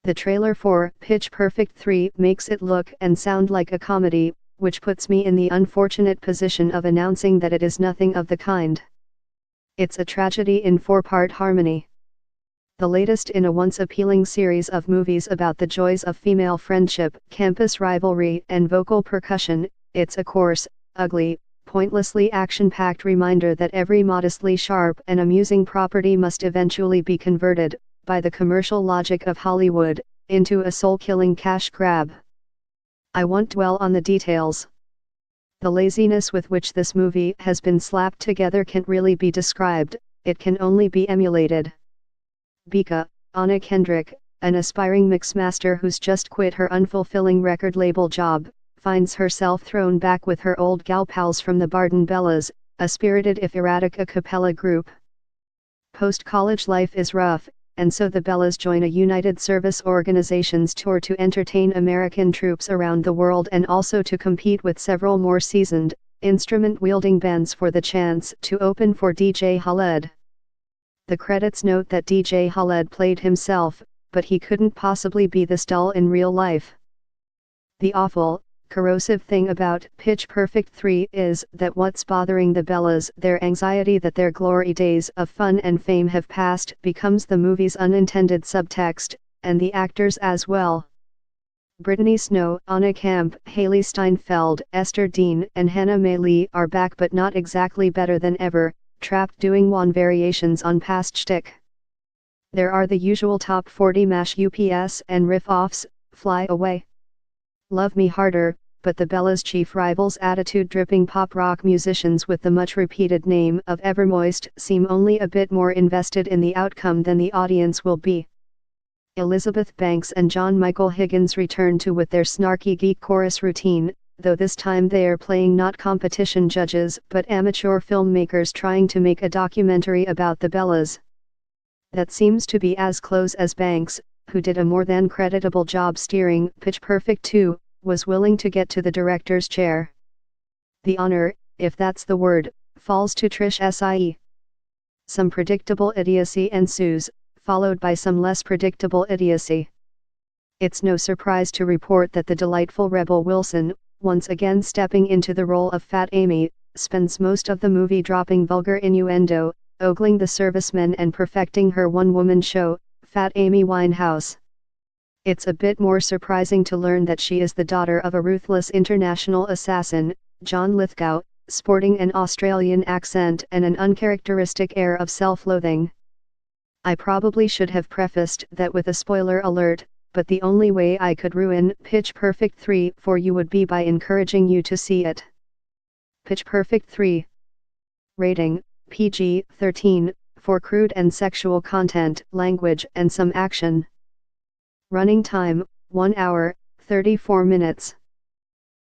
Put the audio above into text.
The trailer for Pitch Perfect 3 makes it look and sound like a comedy, which puts me in the unfortunate position of announcing that it is nothing of the kind. It's a tragedy in four-part harmony. The latest in a once appealing series of movies about the joys of female friendship, campus rivalry, and vocal percussion, it's a coarse, ugly, pointlessly action-packed reminder that every modestly sharp and amusing property must eventually be converted, by the commercial logic of Hollywood, into a soul-killing cash grab. I won't dwell on the details. The laziness with which this movie has been slapped together can't really be described, it can only be emulated. Bika, Anna Kendrick, an aspiring mixmaster who's just quit her unfulfilling record label job, finds herself thrown back with her old gal pals from the Barden Bellas, a spirited if erratic a cappella group. Post-college life is rough, and so the Bellas join a United Service Organizations tour to entertain American troops around the world and also to compete with several more seasoned, instrument-wielding bands for the chance to open for DJ Khaled. The credits note that DJ Khaled played himself, but he couldn't possibly be this dull in real life. The awful, corrosive thing about Pitch Perfect 3 is that what's bothering the Bellas, their anxiety that their glory days of fun and fame have passed, becomes the movie's unintended subtext, and the actors as well. Brittany Snow, Anna Camp, Haley Steinfeld, Esther Dean, and Hannah May Lee are back but not exactly better than ever, trapped doing one variations on past shtick. There are the usual top 40 mash UPS and riff-offs, Fly Away, Love Me Harder, but the Bellas' chief rivals, attitude-dripping pop-rock musicians with the much-repeated name of Evermoist, seem only a bit more invested in the outcome than the audience will be. Elizabeth Banks and John Michael Higgins return to with their snarky geek chorus routine, though this time they are playing not competition judges but amateur filmmakers trying to make a documentary about the Bellas. That seems to be as close as Banks, who did a more than creditable job steering Pitch Perfect 2, was willing to get to the director's chair. The honor, if that's the word, falls to Trish Sie. Some predictable idiocy ensues, followed by some less predictable idiocy. It's no surprise to report that the delightful Rebel Wilson, once again stepping into the role of Fat Amy, spends most of the movie dropping vulgar innuendo, ogling the servicemen and perfecting her one-woman show, Fat Amy Winehouse. It's a bit more surprising to learn that she is the daughter of a ruthless international assassin, John Lithgow, sporting an Australian accent and an uncharacteristic air of self-loathing. I probably should have prefaced that with a spoiler alert, but the only way I could ruin Pitch Perfect 3 for you would be by encouraging you to see it. Pitch Perfect 3. Rating, PG-13, for crude and sexual content, language and some action. Running time, 1 hour, 34 minutes.